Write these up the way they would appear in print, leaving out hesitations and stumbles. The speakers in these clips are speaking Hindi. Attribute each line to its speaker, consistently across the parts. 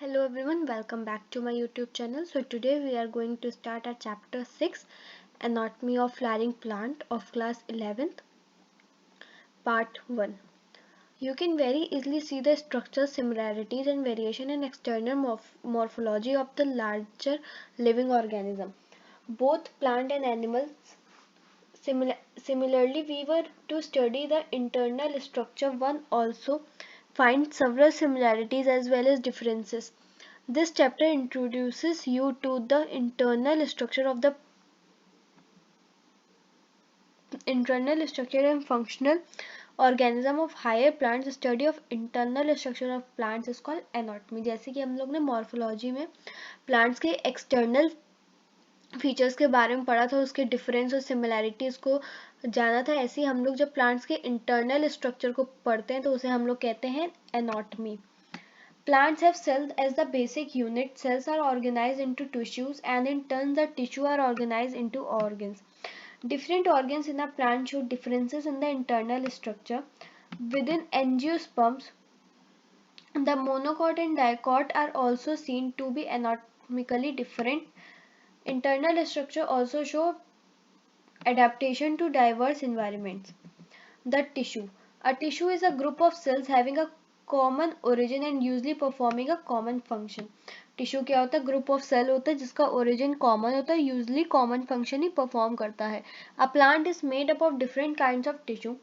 Speaker 1: Hello everyone, welcome back to my YouTube channel. So today we are going to start our chapter 6, Anatomy of Flowering Plant of class 11th, part 1. You can very easily see the structural similarities and variation in external morphology of the larger living organism. Both plant and animals Similarly, we were to study the internal structure. One also finds several similarities as well as differences. This chapter introduces you to the internal structure and functional organism of higher plants. Study of internal structure of plants is called anatomy. जैसे कि हम लोग ने मॉर्फोलॉजी में प्लांट्स के एक्सटर्नल फीचर्स के बारे में पढ़ा था, उसके डिफरेंस और सिमिलैरिटीज को जाना था, ऐसे ही हम लोग जब प्लांट्स के इंटरनल स्ट्रक्चर को पढ़ते हैं तो उसे हम लोग कहते हैं anatomy. Plants have cells as the basic unit. Cells are organized into tissues and in turn the tissue are organized into organs. Different organs in a plant show differences in the internal structure. Within angiosperms, the monocot and dicot are also seen to be anatomically different. Internal structure also show adaptation to diverse environments. The tissue. A tissue is a group of cells having a common origin and usually performing a common function. Tissue क्या होता है? ग्रुप ऑफ सेल होता है जिसका ओरिजिन कॉमन होता है, यूजली कॉमन फंक्शन ही परफॉर्म करता है. A plant is made up of different kinds of tissue.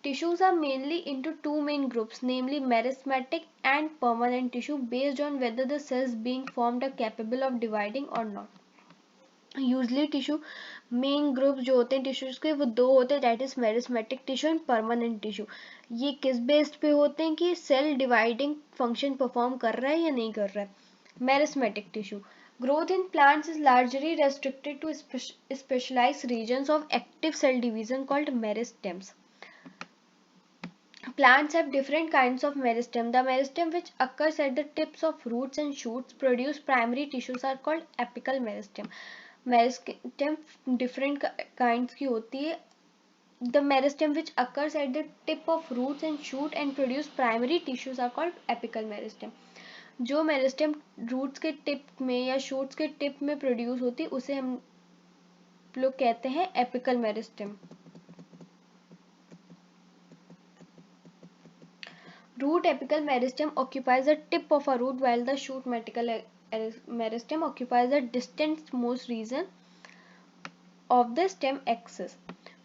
Speaker 1: Tissues are mainly into two main groups, namely meristematic and permanent tissue, based on whether the cells being formed are capable of dividing or not. Usually tissue main group जो होते हैं टिश्यूज के वो दो होते हैं, that is meristematic tissue and permanent tissue. ये किस बेस्ड पे होते हैं कि सेल डिवाइडिंग फंक्शन परफॉर्म कर रहा है या नहीं कर रहा है. Meristematic tissue. Growth in plants is largely restricted to specialized regions of active cell division called meristems. Plants have different kinds of meristem. The meristem which occurs at the tips of roots and shoots produce primary tissues are called apical meristem. Meristem different kinds की होती है. The meristem which occurs at the tip of roots and shoot and produce primary tissues are called apical meristem. जो मेरिस्टेम रूट्स के टिप में या शूट्स के टिप में प्रोड्यूस होती है उसे हम लोग कहते हैं apical meristem. Root apical meristem occupies the tip of a root while the shoot meristem occupies the distant-most region of the stem axis.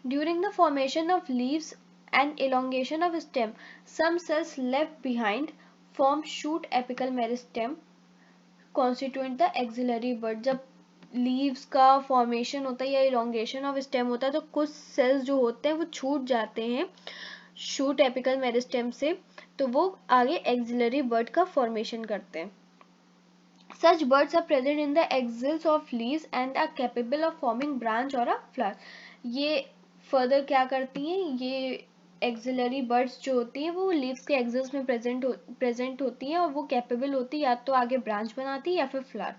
Speaker 1: During the formation of leaves and elongation of stem, some cells left behind form shoot apical meristem constituent the axillary bud. जब लीव्स का फॉर्मेशन होता है या इलोंगेशन ऑफ स्टेम होता है तो कुछ सेल्स जो होते हैं वो छूट जाते हैं शूट एपिकल मेरिस्टेम से, तो वो आगे एक्सिलरी बर्ड का फॉर्मेशन करते हैं. Such birds are present in the axils of leaves and are capable of forming branch or a flower. ये फर्दर क्या करती हैं? ये एक्सिलरी बर्ड्स जो होती हैं वो लीव्स के एक्सिल्स में प्रेजेंट होती हैं और वो कैपेबल होती है या तो आगे ब्रांच बनाती है या फिर flower.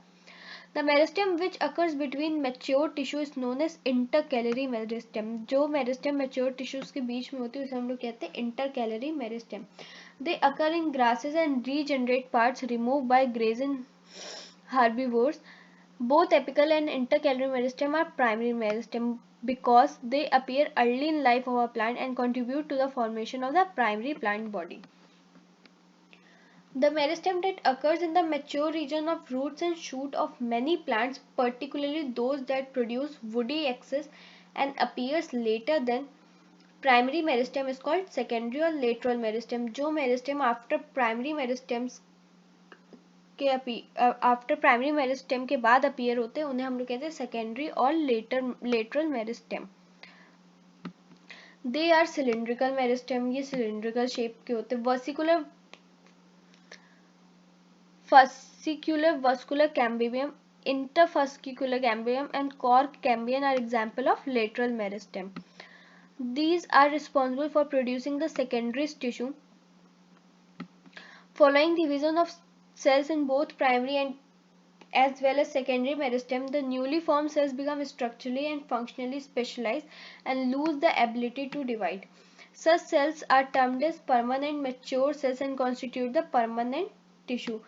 Speaker 1: The meristem which occurs between mature tissue is known as intercalary meristem. जो meristem mature tissues के बीच में होती है उसे हम लोग कहते हैं intercalary meristem. They occur in grasses and regenerate parts removed by grazing herbivores. Both apical and intercalary meristem are primary meristem because they appear early in life of a plant and contribute to the formation of the primary plant body. The meristem that occurs in the mature region of roots and shoot of many plants, particularly those that produce woody axis and appears later than primary meristem, is called secondary or lateral meristem. जो meristem after primary meristems के बाद अपीयर होते हैं उन्हें हम लोग कहते हैं सेकेंडरी और lateral meristem. They are cylindrical meristem. ये सिलिंड्रिकल शेप के होते हैं. Fascicular vascular cambium, interfascicular cambium and cork cambium are example of lateral meristem. These are responsible for producing the secondary tissue. Following division of cells in both primary and as well as secondary meristem, the newly formed cells become structurally and functionally specialized and lose the ability to divide. Such cells are termed as permanent mature cells and constitute the permanent tissue.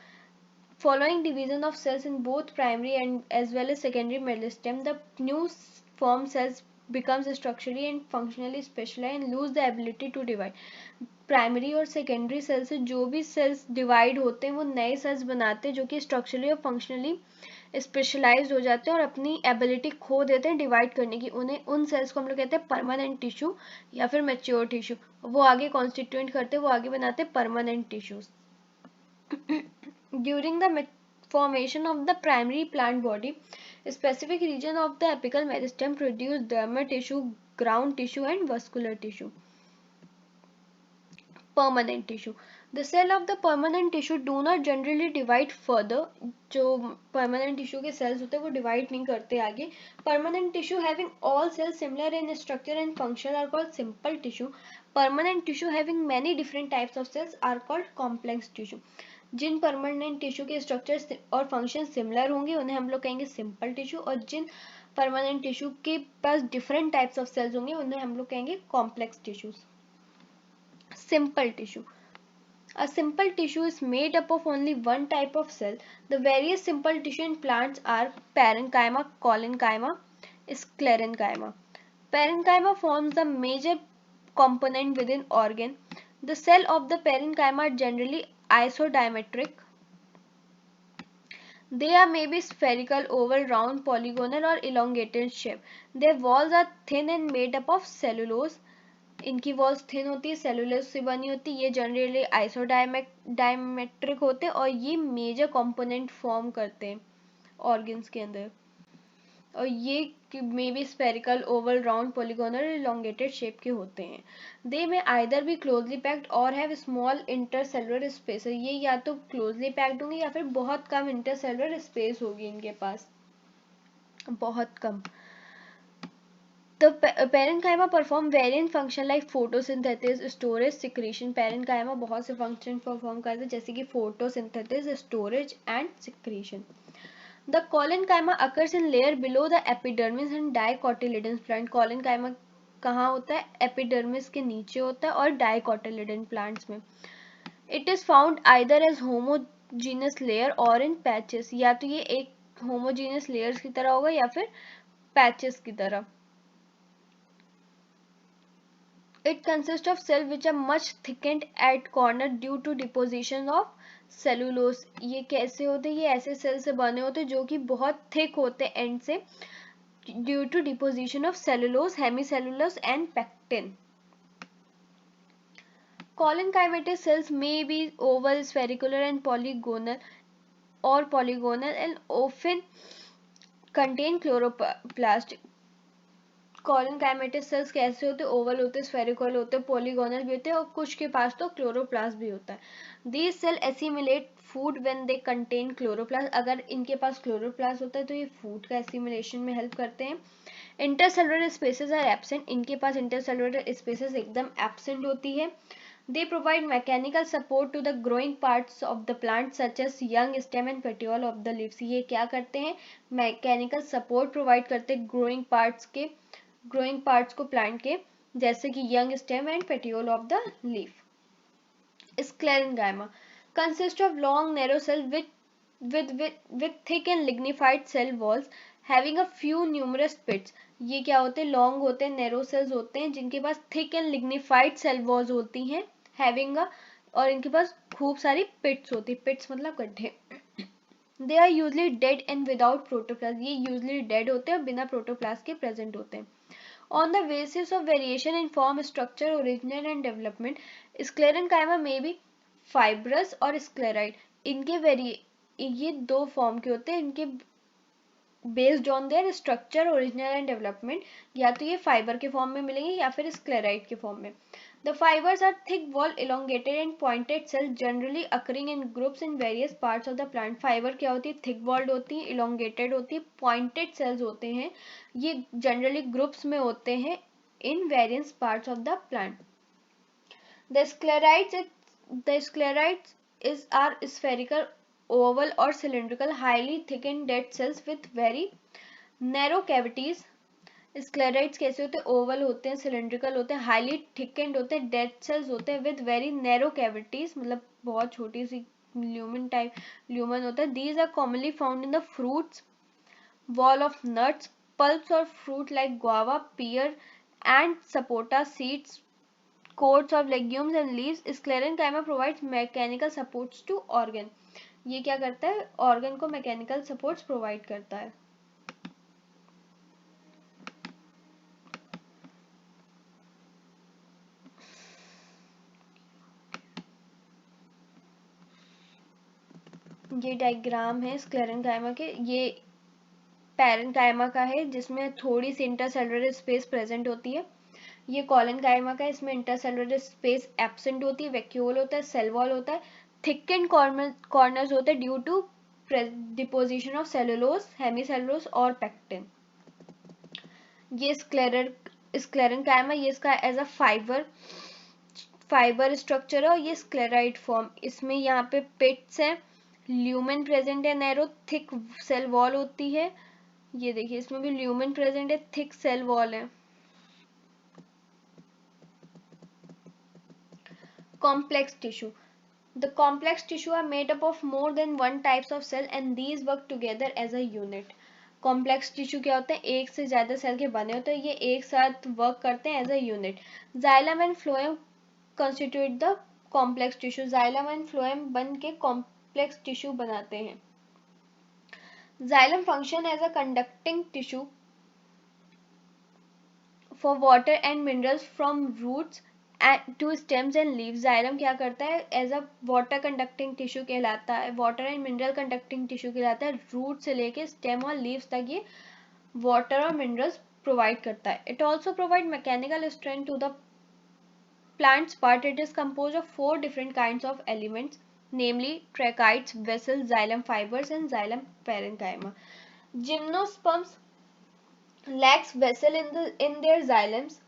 Speaker 1: Following division of cells in both primary and as well as secondary meristem, the new formed cells becomes structurally and functionally specialized and lose the ability to divide. Primary और सेकेंडरी सेल से जो भी सेल्स डिवाइड होते हैं वो नए सेल्स बनाते हैं जो कि स्ट्रक्चरली और फंक्शनली स्पेशलाइज्ड हो जाते हैं और अपनी एबिलिटी खो देते हैं डिवाइड करने की. उन्हें उन सेल्स को हम लोग कहते हैं परमानेंट टिश्यू या फिर मैच्योर टिश्यू. वो आगे कॉन्स्टिट्यूएंट करते हैं, वो आगे बनाते हैं permanent tissues. During the formation of the primary plant body, a specific region of the apical meristem produce dermal tissue, ground tissue and vascular tissue. Permanent tissue. The cell of the permanent tissue do not generally divide further. जो permanent tissue के cells होते हैं वो divide नहीं करते आगे. Permanent tissue having all cells similar in structure and function are called simple tissue. Permanent tissue having many different types of cells are called complex tissue. जिन परमानेंट टिश्यू के स्ट्रक्चर और फंक्शन सिमिलर होंगे उन्हें हम लोग कहेंगे सिंपल टिश्यू, और जिन परमानेंट टिश्यू के पास डिफरेंट टाइप्स ऑफ सेल्स होंगे उन्हें हम लोग कहेंगे complex tissues. Simple tissue. A simple tissue is made up of only one type of cell. The various simple tissue in plants are parenchyma, collenchyma, sclerenchyma. Parenchyma forms the major component within organ. The cell of the parenchyma are generally isodiametric. They are maybe spherical, oval, round, polygonal or elongated shape. Their walls are thin and made up of cellulose. इनकी वॉल्स थिन होती है, सेलुलोज से बनी होती है. ये जनरली आइसोडायमेट्रिक होते हैं और ये मेजर कंपोनेंट फॉर्म करते हैं ऑर्गन्स के अंदर. और ये may be spherical, Oval, round, polygonal, elongated shape के होते हैं. दे में आइदर बी क्लोजली पैक्ड और हैव स्मॉल इंटरसेलुलर स्पेस. ये या तो क्लोजली पैक्ड होंगे या फिर बहुत कम इंटरसेलुलर स्पेस होगी इनके पास, बहुत कम. The parenchyma perform variant function like photosynthesis, storage, secretion. Parenchyma बहुत से function perform करते हैं जैसे कि photosynthesis, storage and secretion. The collenchyma occurs in layer below the epidermis and dicotyledons plant. Collenchyma कहाँ होता है? Epidermis के नीचे होता है और dicotyledon plants में. It is found either as homogeneous layer or in patches. या तो ये एक homogeneous layers की तरह होगा या फिर patches की तरह. It consists of cells which are much thickened at corner due to deposition of cellulose. ये कैसे होते हैं? ये ऐसे सेल से बने होते हैं जो कि बहुत थिक होते हैं एंड से, due to deposition of cellulose, hemicellulose and pectin. Collenchymatous cells may be oval, spherical and polygonal and often contain chloroplast. Collenchymatous cells कैसे होते हैं? ओवल होते हैं, स्फेरिकल होते हैं, पॉलीगोनल भी होते हैं और कुछ के पास तो क्लोरोप्लास्ट भी होता है. These cell assimilate food when they contain chloroplast. अगर इनके पास क्लोरोप्लास्ट होता है तो ये फूड का एसिमिलेशन में हेल्प करते हैं. Intercellular spaces are absent. इनके पास इंटरसेलुलर स्पेसेस एकदम एब्सेंट होती है. They provide mechanical support to the growing parts of the plant such as young stem and petiole of the leaves. ये क्या करते हैं? मैकेनिकल सपोर्ट प्रोवाइड करते हैं ग्रोइंग पार्ट्स को प्लांट के, जैसे कि young stem and petiole of the leaf. Sclerenchyma consists of long narrow cell with thick and lignified cell walls having a few numerous pits. ये क्या होते हैं? लॉन्ग होते हैं, नैरो सेल्स होते हैं जिनके पास thick and lignified cell walls होती हैं, हैविंग अ, और इनके पास खूब सारी पिट्स होती है. पिट्स मतलब गड्ढे. They are usually dead and without protoplast. ये यूजली डेड होते हैं और बिना प्रोटोप्लास्ट के प्रेजेंट होते हैं. On the basis of variation in form, structure, origin and development, sclerenchyma may be fibrous और scleroid. ये दो फॉर्म के होते हैं. इनके based on their structure, original and development, या तो ये फाइबर के फॉर्म में मिलेंगे या फिर स्क्लेराइड के फॉर्म में. The fibers are thick wall, elongated and pointed cells generally occurring in groups in various parts of the plant. Fibre क्या होती है? थिक वॉल्ड होती है, elongated होती है, pointed cells होते हैं. ये जनरली ग्रुप्स में होते हैं in various parts of the plant. The sclerites are spherical, oval or cylindrical, highly thickened dead cells with very narrow cavities. Sclereids कैसे होते हैं? ओवल होते हैं, सिलेंड्रिकल होते हैं, हाईली थिकेंड होते हैं, डेड सेल्स होते हैं विद वेरी नैरो कैविटीज, मतलब बहुत छोटी सी ल्यूमन होता है. These are commonly found in the fruits, wall of nuts, pulps or fruit like guava, pear and sapota, seeds, coats of legumes and leaves. Sclerenchyma provides mechanical supports to organ. ये क्या करता है? ऑर्गन को मैकेनिकल सपोर्ट्स प्रोवाइड करता है. ये डायग्राम है स्क्लेरेंकाइमा के. ये पैरेंकाइमा का है जिसमें थोड़ी सी इंटरसेलुलर स्पेस प्रेजेंट होती है. ये कॉलेनकाइमा का है, इसमें इंटरसेलुलर स्पेस एब्सेंट होती है, वैक्यूल होता है, सेल वॉल होता है, थिकन कॉर्नर्स होते हैं due to deposition of cellulose, hemicellulose और पेक्टिन. ये स्क्लेरेंकाइमा, ये इसका एज अ फाइबर स्ट्रक्चर है और ये स्क्लेराइड फॉर्म. इसमें यहाँ पे पिट्स हैं, ल्यूमेन प्रेजेंट है, नैरो थिक सेल वॉल होती है. ये देखिए इसमें भी ल्यूमेन प्रेजेंट है, थिक सेल वॉल है. Complex tissue. The complex tissue are made up of more than one types of cell and these work together as a unit. Complex tissue क्या होता है? एक से ज्यादा सेल के बने होते हैं, ये एक साथ वर्क करते हैं as a unit. Xylem and phloem constitute the complex tissue. Xylem and phloem बन के कॉम्प्लेक्स टिश्यू बनाते हैं. Xylem function as a conducting tissue for water and minerals from roots to stems and leaves. Xylem क्या करता है? As a water conducting tissue कहलाता है, water and mineral conducting tissue कहलाता है. रूट से लेके स्टेम और लीव्स तक ये वाटर और मिनरल्स प्रोवाइड करता है. It also provide mechanical strength to the plant's part. It is composed of 4 different kinds of elements, namely tracheids, vessels, xylem fibers and xylem parenchyma. Gymnosperms lacks vessel in their xylems.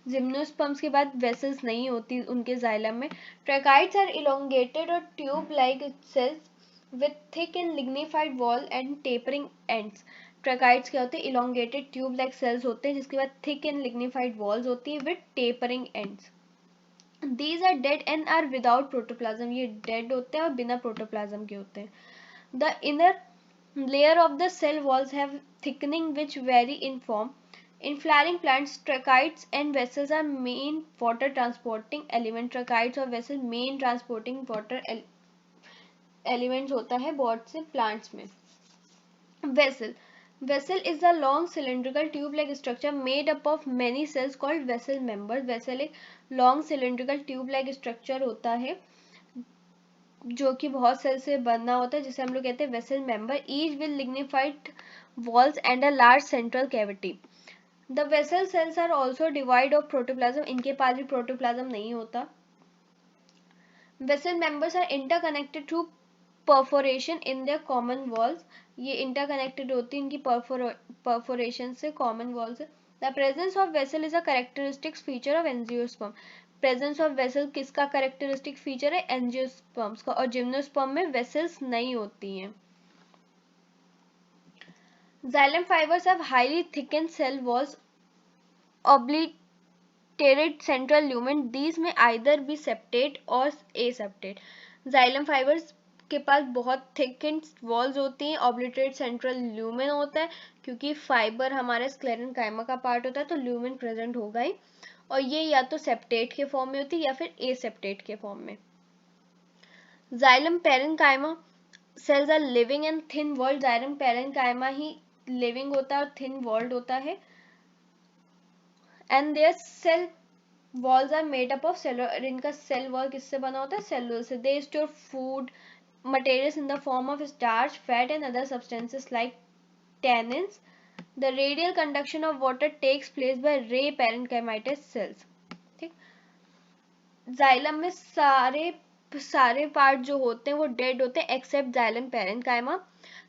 Speaker 1: Gymnosperms के बाद वेसल्स नहीं होती उनके जाइलम में. ट्रैकाइड्स आर इलोंगेटेड और tube like cells with thick and lignified wall and tapering ends. Tracheids क्या होते हैं? इलोंगेटेड ट्यूब लाइक सेल्स होते हैं जिसके बाद थिक एंड लिग्निफाइड वॉल्स होती है with tapering ends. These are dead and are without protoplasm. ये dead होते हैं और बिना प्रोटोप्लाज्म के होते हैं. The inner layer of the cell walls have thickening which vary in form. In flowering plants, tracheids and vessels are main water transporting element. Tracheids और vessels main transporting water elements होता है बहुत से plants में. Vessel. Vessel is a long cylindrical tube-like structure made up of many cells called vessel members. Vessel एक long cylindrical tube-like structure होता है जो कि बहुत सेल से बना होता है जिसे हम लोग कहते हैं vessel member. Each with lignified walls and a large central cavity. The vessel cells are also devoid of protoplasm. इनके पास भी protoplasm नहीं होता. Vessel members are interconnected through perforation in their common walls. ये interconnected होती है इनकी perforation से common walls से. The presence of vessel is a characteristic feature of angiosperm. Presence of vessel किसका characteristic feature है? angiosperms का. और gymnosperm में vessels नहीं होती हैं. Xylem fibers have highly thickened cell walls, obliterated central lumen. These may either be septate or aseptate. Xylem fibers के पास बहुत थिकेंड वॉल्स होती हैं, ऑब्लिटरेट सेंट्रल ल्यूमेन होता है क्योंकि फाइबर हमारे स्क्लेरेंकाइमा का पार्ट होता है तो ल्यूमेन प्रेजेंट होगा ही. और ये या तो सेप्टेट के फॉर्म में होती है या फिर एसेप्टेट के फॉर्म में. Xylem parenchyma cells are living and thin walled. Xylem parenchyma ही लिविंग होता है और थिन वॉल्ड होता है. And their cell walls are made up of cellular. इनका सेल वॉल किससे बना होता है? सेलुलर से. They store food materials in the form of starch, fat and other substances like tannins. The radial conduction of water takes place by ray parenchymatous cells. ठीक. जाइलम में सारे पार्ट जो होते हैं वो डेड होते हैं एक्सेप्ट जाइलम पेरेंकाइमा.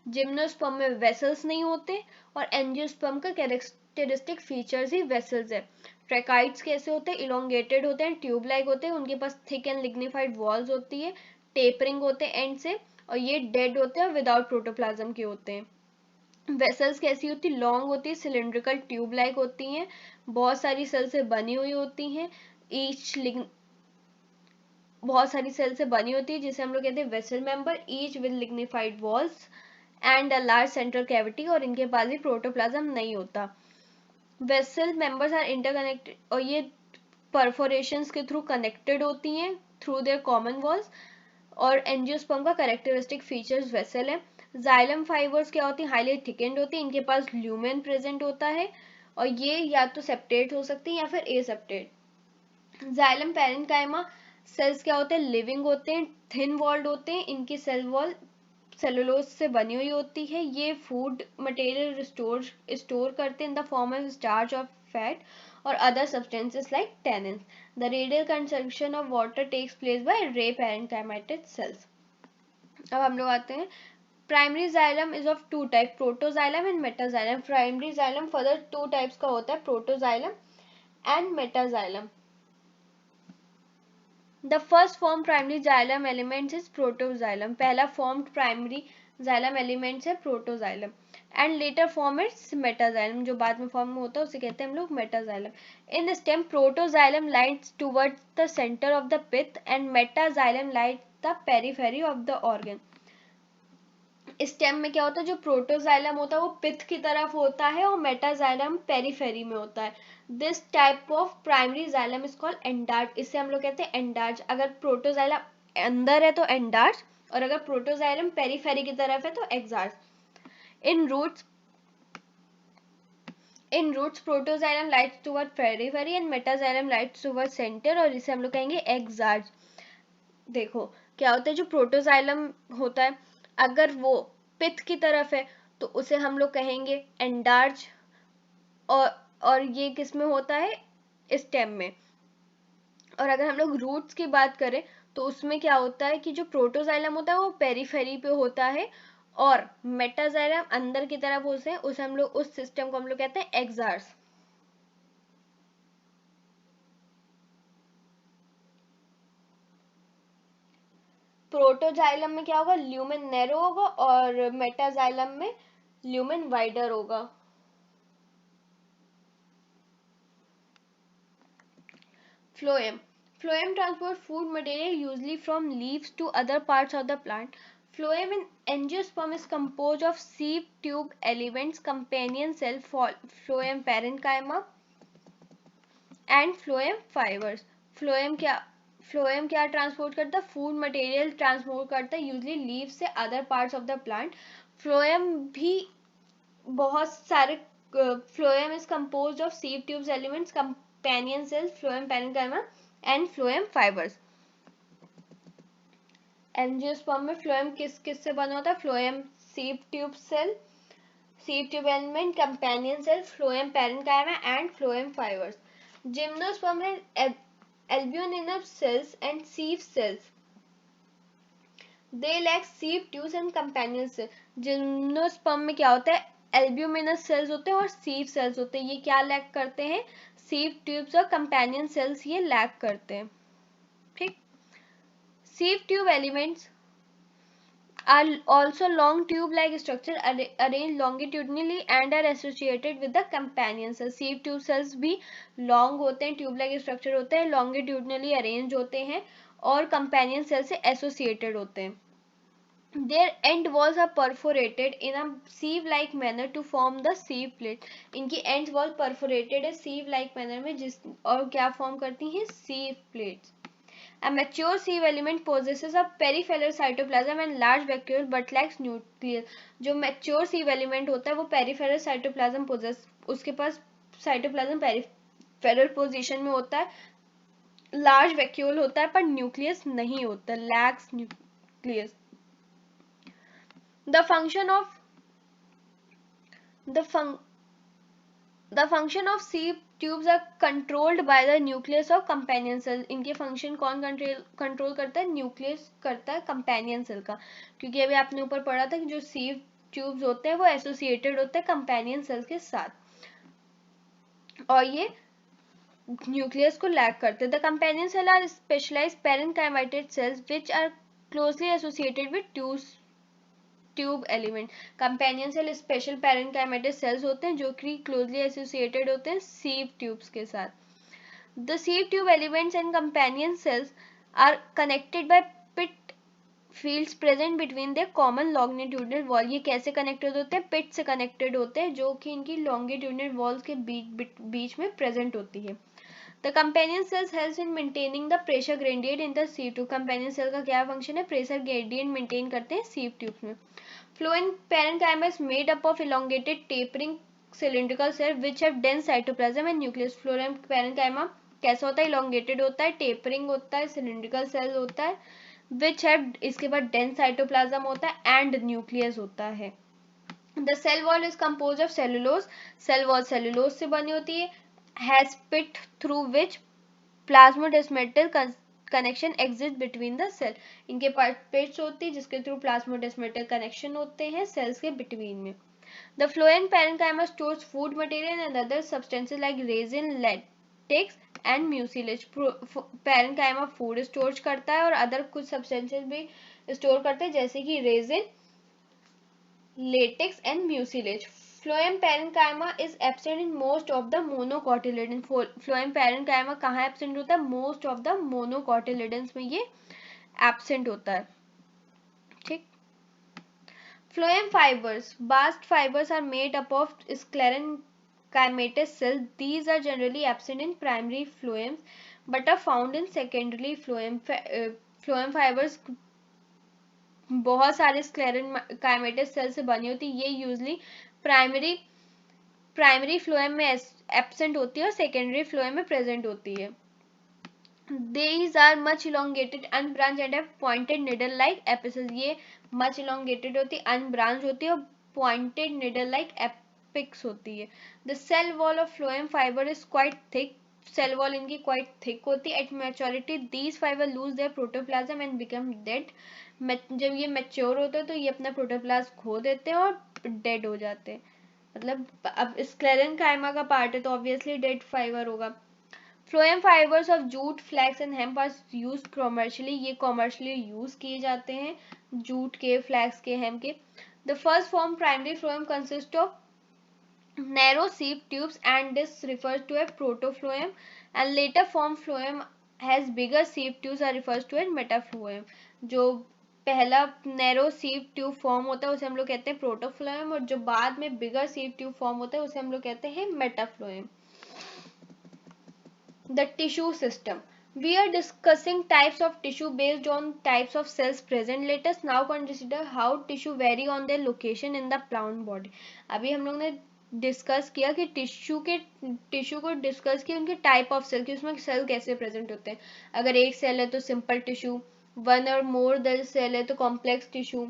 Speaker 1: जिम्नोस्पर्म में वेसल्स नहीं होते और एंजियोस्पर्म का कैरेक्टरिस्टिक फीचर्स ही वेसल्स है. ट्रैकाइड्स कैसे होते हैं? इलोंगेटेड होते हैं, ट्यूब लाइक होते हैं, उनके पास थिक एंड लिग्निफाइड वॉल्स होती है, टेपरिंग होते हैं एंड से, और ये डेड होते हैं और विदाउट प्रोटोप्लाज्म के होते हैं. वेसल्स कैसी होती है? लॉन्ग होती है, सिलिंड्रिकल ट्यूब लाइक होती हैं, बहुत सारी सेल से बनी हुई होती हैं. ईच बहुत सारी सेल से बनी होती है, जिसे हम लोग कहते हैं vessel member, each with lignified walls and a large central cavity, और इनके पास भी प्रोटोप्लाज्म नहीं होता। वेसल मेंबर्स आर इंटरकनेक्टेड, और ये परफोरेशंस के थ्रू कनेक्टेड होती हैं थ्रू देयर कॉमन वॉल्स, और एंजियोस्पर्म का कैरेक्टरिस्टिक फीचर्स वेसल है। जाइलम फाइबर्स क्या होती है, हाईली थिकेंड होती है, इनके पास ल्यूमेन प्रेजेंट होता है, और ये या तो सेप्टेट हो सकती है या फिर एसेप्टेट। जाइलम पैरेन्काइमा सेल्स क्या होते हैं, लिविंग होते हैं, थिन वॉल्ड होते हैं, इनकी सेल वॉल सेलुलोज से बनी हुई होती है। ये फूड मटेरियल स्टोर करते हैं in the form of starch और फैट और other substances like tannins. The radial consumption of water takes place by ray parenchymatic cells. अब हम लोग आते हैं, primary xylem is of two type, protoxylem and metaxylem. Primary xylem further two types का होता है, protoxylem and metaxylem. The first formed primary xylem elements is protoxylem. पहला formed primary xylem elements है protoxylem, and later form is metaxylem, जो बाद में form होता है उसे कहते हैं हम लोग metaxylem. In the stem, protoxylem lies towards the center of the pith and metaxylem lies the periphery of the organ. Stem में क्या होता है, जो प्रोटोजाइलम होता है वो पिथ की तरफ होता है और मेटाजाइलम पेरीफेरी में होता है। This type of primary xylem is called endarch, इसे हम लोग कहते हैं एंडार्च। अगर प्रोटोजाइलम अंदर है तो एंडार्च, और अगर प्रोटोजाइलम पेरीफेरी की तरफ है तो exarch. In roots protoxylem lights toward periphery and metaxylem lights toward centre, और इसे हम लोग कहेंगे एक्सार्च। देखो क्या होता है, जो प्रोटोजाइलम होता है अगर वो पिथ की तरफ है तो उसे हम लोग कहेंगे एंडार्च, और ये किस में होता है, स्टेम में। और अगर हम लोग रूट्स की बात करें तो उसमें क्या होता है कि जो प्रोटोजाइलम होता है वो पेरीफेरी पे होता है, और मेटाजाइलम अंदर की तरफ होते हैं, उसे हम लोग उस सिस्टम को हम लोग कहते हैं एक्सार्स। प्रोटोजाइलम में क्या होगा, ल्यूमेन नैरो होगा, और मेटाजाइलम में ल्यूमेन वाइडर होगा। Phloem. Phloem transport food material usually from leaves to other parts of the plant. Phloem in angiosperm is composed of sieve tube elements, companion cell, phloem parenchyma and phloem fibers. Phloem क्या ट्रांसपोर्ट करता है, फूड मटेरियल ट्रांसपोर्ट करता है यूजली लीव से other parts of the plant. Phloem भी बहुत सारे, phloem is composed of sieve tubes elements, companion cells, phloem parenchyma and phloem fibers. Angiosperm में फ्लोएम किस से बना होता है, phloem sieve tube cell, sieve tube element, companion cell, phloem parenchyma and phloem fibres. Gymnosperm में albuminous cells and sieve cells. They lack sieve tubes and companion cells. Gymnosperm में क्या होता है, एल्ब्यूमिनस सेल्स होते हैं और सीव सेल्स होते हैं, ये क्या लैक करते हैं, सीव ट्यूब्स और कंपेनियन सेल्स ये लैक करते हैं। ठीक, सीव tube elements are also long tube like structure arranged longitudinally and are associated with the companion cells. sieve tube cells भी long होते हैं, tube like structure होते हैं, longitudinally arranged होते हैं और companion cell से associated होते हैं। Their end walls are perforated in a sieve-like manner to form the sieve plate. इनकी end wall perforated है sieve-like manner में, जिस और क्या form करती हैं, sieve plates. A mature sieve element possesses a peripheral cytoplasm and large vacuole but lacks nucleus. जो mature sieve element होता है वो peripheral cytoplasm possess, उसके पास cytoplasm peripheral position में होता है, large vacuole होता है पर nucleus नहीं होता, lacks nucleus. The function of sieve tubes are controlled by the nucleus of companion cell. इनके function कौन control करता है, nucleus करता है companion cell का, क्योंकि अभी आपने ऊपर पढ़ा था कि जो sieve tubes होते हैं वो associated होते हैं companion cells के साथ, और ये nucleus को lack करते हैं. The companion cell are specialized parenchymatid cells which are closely associated with tube element. Companion cell special parenchymatic cells होते हैं जो कि क्लोजली एसोसिएटेड होते हैं सीव ट्यूब्स के साथ. The sieve tube elements and companion cells are connected by pit fields present between the common longitudinal wall. ये कैसे कनेक्टेड होते हैं? पिट से कनेक्टेड होते हैं, जो कि इनकी लॉन्गिट्यूडनल वॉल्स के बीच में प्रेजेंट होती है। The companion cells helps in maintaining the pressure gradient in the sieve tube. Companion cell का क्या फंक्शन है? प्रेशर ग्रेडियंट मेंटेन करते हैं सीव ट्यूब में। Phloem parenchyma is made up of elongated tapering cylindrical cell which have dense cytoplasm and nucleus। Phloem parenchyma कैसा होता है? elongated होता है, tapering होता है, cylindrical cell होता है, which have, इसके बाद dense cytoplasm होता है and nucleus होता है। The cell wall is composed of cellulose। cell wall cellulose से बनी होती है। Has pit through which plasmodesmatal connection exist between the cell. इनके पास पेट्स होती है जिसके थ्रू प्लाज्मोडेस्मेटल कनेक्शन होते हैं सेल्स के बिटवीन में। The phloem parenchyma stores food material and other substances like resin, latex and mucilage. Parenchyma food store करता है और अदर कुछ सब्सटेंसेस भी स्टोर करते हैं जैसे कि resin, latex and mucilage। Phloem parenchyma is absent in most of the monocotyledons। Phloem parenchyma कहाँ absent होता है? Most of the monocotyledons में ये absent होता है। ठीक। Phloem fibers, bast fibers are made up of sclerenchymatous cells। These are generally absent in primary phloems but are found in secondary phloem। Phloem fibers बहुत सारे स्क्लेरेनकाइमेटस सेल से बनी होती है। ये यूजली प्राइमरी फ्लोएम में एब्सेंट होती है और सेकेंडरी फ्लोएम में प्रेजेंट होती है। These are much elongated, unbranched and have pointed needle-like apices। ये much elongated होती है, unbranched होती है और pointed needle-like apex होती है। The cell wall of phloem fiber is quite thick। Cell wall इनकी क्वाइट थिक होती है। At maturity these fibre lose their protoplasm and become dead. जब ये मैच्योर होते हैं तो ये अपना प्रोटोप्लाज्म खो देते हैं और डेड हो जाते हैं। मतलब अब स्क्लेरेनकाइमा का पार्ट है तो ऑब्वियसली डेड फाइबर होगा। Phloem fibres of jute, flax and hemp are used commercially. ये कमर्शियली यूज किए जाते हैं जूट के, फ्लैक्स के, हेम्प के। The first form primary phloem consist of narrow sieve tubes and this refers to a protoploem, and later form phloem has bigger sieve tubes are refers to as metaploem। जो पहला नैरो सीव ट्यूब फॉर्म होता है उसे हम लोग कहते हैं प्रोटोफ्लोएम और जो बाद में बिगर सीव ट्यूब फॉर्म होता है उसे हम लोग कहते हैं metaphloem. The tissue system, we are discussing types of tissue based on types of cells present। Let us now consider how tissue vary on their location in the plant body। अभी हम लोग ने डिस्कस किया कि टिश्यू को डिस्कस किया उनके टाइप ऑफ सेल कि उसमें सेल कैसे प्रेजेंट होते हैं। अगर एक सेल है तो सिंपल टिश्यू, वन और मोर द सेल है तो कॉम्प्लेक्स टिश्यू,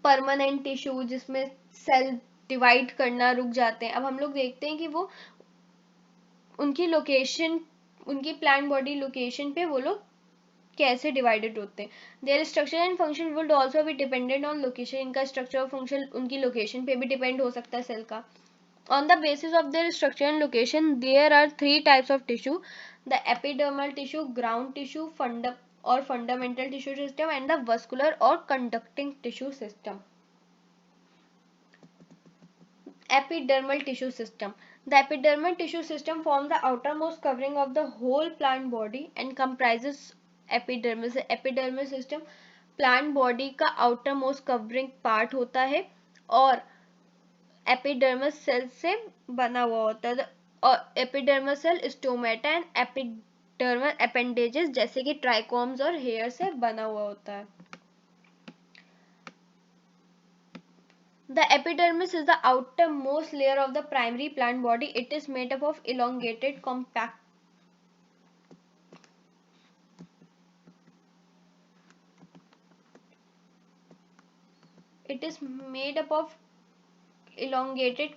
Speaker 1: परमानेंट टिश्यू जिसमें सेल डिवाइड करना रुक जाते हैं। अब हम लोग देखते हैं कि वो उनकी लोकेशन, उनकी प्लांट बॉडी लोकेशन पे वो लोग कैसे डिवाइडेड होते हैं। Their structure and function would also भी डिपेंडेंट ऑन लोकेशन। इनका स्ट्रक्चर और फंक्शन उनकी लोकेशन पे भी डिपेंड हो सकता है सेल का। On the basis of their structure and location there are three types of tissue, the epidermal tissue, ground tissue और fundamental tissue system and the vascular और conducting tissue system. Epidermal tissue system, the epidermal tissue system forms the outermost covering of the whole plant body and comprises epidermis। epidermal system plant body का outermost covering part होता है और epidermis cell से बना हुआ होता है। और epidermal cell stomata and epidermal appendages जैसे कि trichomes और hair से बना हुआ होता है। The epidermis is the outermost layer of the primary plant body। It is made up of elongated compact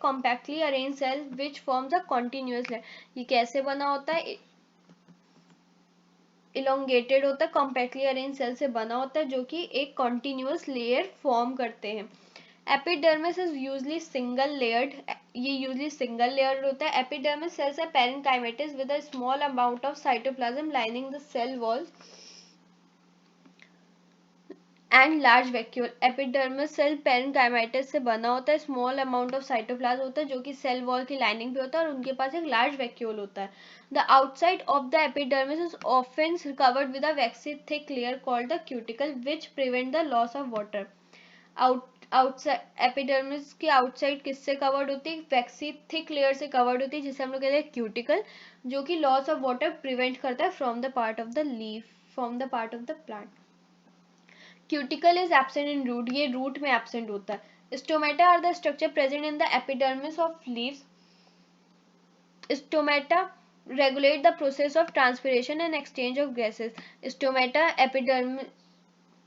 Speaker 1: compactly arranged cells which forms a continuous layer। ये कैसे बना होता है? elongated होता है, compactly arranged cell से बना होता है जो कि एक continuous layer form करते हैं। Epidermis is usually single layered. ये यूजली सिंगल लेयर्ड होता है। Epidermis cells are parenchymatous with a small amount of cytoplasm lining the cell wall and large vacuole. Epidermis cell parenchymatous से बना होता है। स्मॉल अमाउंट ऑफ साइटोप्लाज्म होता है जो कि सेल वॉल की लाइनिंग पे होता है और उनके पास एक लार्ज वैक्यूल होता है। The outside of the epidermis is often covered with a vaccine thick layer called the cuticle which prevent the loss of water. Outside epidermis की आउटसाइड किससे कवर्ड होती है? वैक्सी थिक लेयर से कवर्ड होती है जिसे हम लोग कहते हैं क्यूटिकल, जो कि लॉस ऑफ वाटर प्रिवेंट करता है from the part of the leaf, from the part of the plant. Cuticle is absent in root, ये रूट में एब्सेंट होता है। Stomata are the structure present in the epidermis of leaves. Stomata regulate the process of transpiration and exchange of gases. Stomata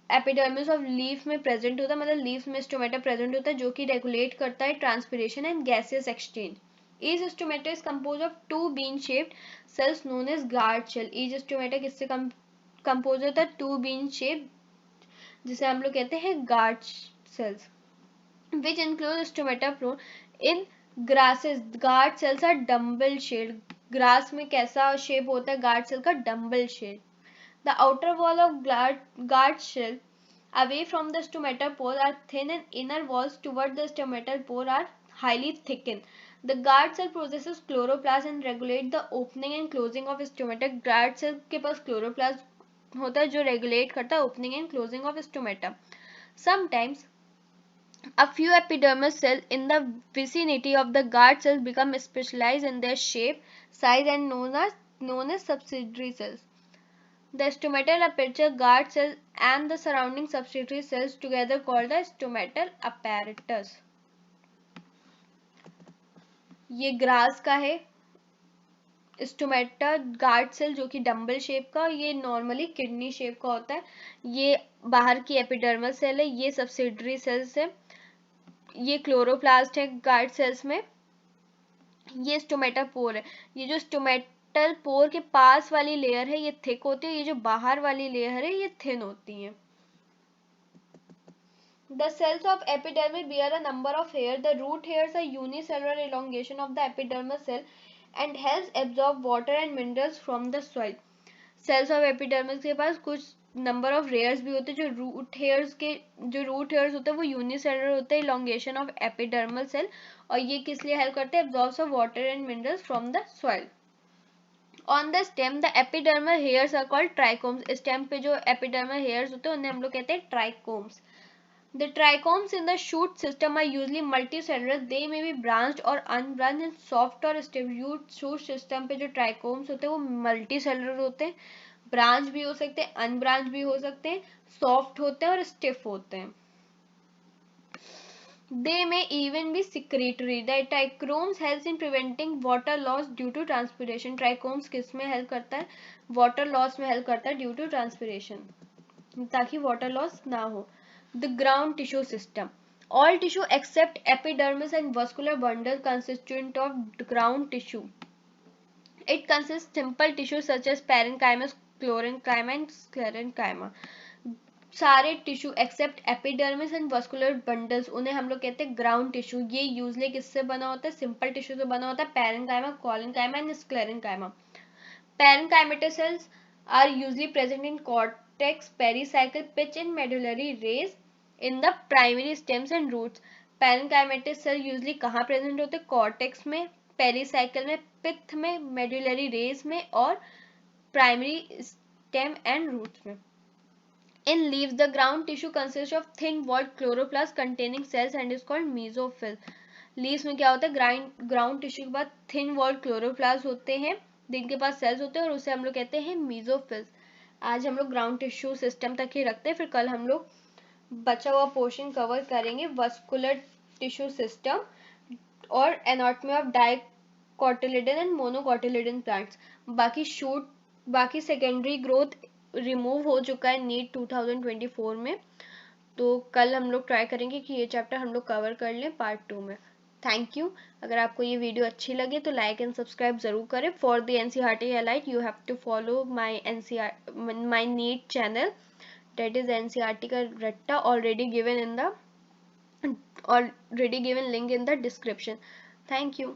Speaker 1: epidermis of leaf में प्रेजेंट होता है, मतलब लीफ में स्टोमेटा प्रेजेंट होता है जो कि रेगुलेट करता है transpiration and gases exchange. Each stomata is compose of two bean shaped cells known as guard cell. Each stomata किससे कंपोज होता है? टू बीन शेप, जिसे हम लोग कहते हैं guard cells, which include stomatophore in grasses. Guard cells are dumbbell shaped. Grass में कैसा शेप होता है गार्ड सेल का? Dumbbell shape. The outer wall of guard shell away from the stomatopore are thin and inner walls toward the stomatopore are highly thickened. The guard cell possesses chloroplast and regulate the opening and closing of stomata. Guard cell के पास chloroplast होता है जो रेगुलेट करता है opening and closing of stomata. Sometimes a few epidermal cells in the vicinity of the guard cells become specialized in their shape, size and known as subsidiary cells. The stomatal aperture guard cells and the surrounding subsidiary cells together called the stomatal apparatus. ये ग्रास का है स्टोमेटा गार्ड सेल जो कि डम्बल शेप का, ये नॉर्मली किडनी शेप का होता है। ये बाहर की एपिडर्मल सेल है, ये सब्सिडरी सेल्स है, ये क्लोरोप्लास्ट है गार्ड सेल्स में, ये स्टोमेटापोर है। ये जो स्टोमेटल पोर के पास वाली लेयर है ये थिक होती है, ये जो बाहर वाली लेयर है ये थिन होती है। The cells of epidermis bear a number of hairs. The root hairs are unicellular elongation of the epidermal cell and helps absorb water and minerals from the soil. Cells of epidermis के पास कुछ नंबर ऑफ रेयर्स भी होते हैं। जो रूट हेयर्स होते हैं वो यूनिसेलुलर होते हैं, इलोंगेशन ऑफ एपिडर्मल सेल, और ये किस लिए हेल्प करते हैं? Absorbs of water and minerals from the soil. On the stem the epidermal hairs are called trichomes. Stem पे जो एपिडर्मल हेयर्स होते हैं उन्हें हम लोग कहते हैं trichomes. The trichomes in the shoot system are usually multicellular. They may be branched or unbranched in soft or stiff. Shoot system पे जो trichomes होते हैं वो multicellular होते हैं, ब्रांच भी हो सकते हैं, अनब्रांच भी हो सकते हैं, सॉफ्ट होते हैं और स्टिफ होते हैं। They may even be secretory. The trichomes helps in preventing water loss due to transpiration. Trichomes किस में हेल्प करता है? वाटर लॉस में हेल्प करता है ड्यू टू ट्रांसपिरेशन, ताकि वाटर लॉस ना हो। The ground tissue system. All tissue except epidermis and vascular bundle constituent of ground tissue. It consists simple tissue such as parenchyma, chlorenchyma and sclerenchyma. सारे tissue except epidermis and vascular bundles उन्हें हम लोग कहते हैं ग्राउंड टिश्यू। ये यूजली किससे बना होता है? सिंपल टिश्यू से बना होता है, parenchyma, collenchyma and sclerenchyma. Parenchymatous cells are usually present in cortex, pericycle, pith and medullary rays in the primary stems and roots. Parenchymatous cell usually कहाँ प्रेजेंट होते हैं? कॉर्टेक्स में, पेरिसाइकिल में, पिथ में, मेडुलरी रेस में और प्राइमरी स्टेम एंड रूट्स में। In leaves, the ground tissue consists of thin walled chloroplast containing cells and is called mesophyll. Leaves में क्या होता है? ग्राउंड टिश्यू के बाद थिन वॉल्ड क्लोरोप्लास्ट होते हैं जिनके पास सेल्स होते हैं और उसे हम लोग कहते हैं मेसोफिल्स। आज हम लोग ग्राउंड टिश्यू सिस्टम तक ही रखते हैं, फिर कल हम लोग बचा हुआ पोर्शन कवर करेंगे वस्कुलर टिश्यू सिस्टम और anatomy of dicotyledon and monocotyledon plants. बाकी सेकेंडरी ग्रोथ रिमूव हो चुका है नीट 2024 में, तो कल हम लोग ट्राई करेंगे कि ये चैप्टर हम लोग कवर कर लें पार्ट 2 में। Thank you. अगर आपको ये वीडियो अच्छी लगे तो लाइक एंड सब्सक्राइब जरूर करें। For the NCERT highlight you have to follow my NEET channel, that is NCERT का रट्टा, already given link in the description. Thank you.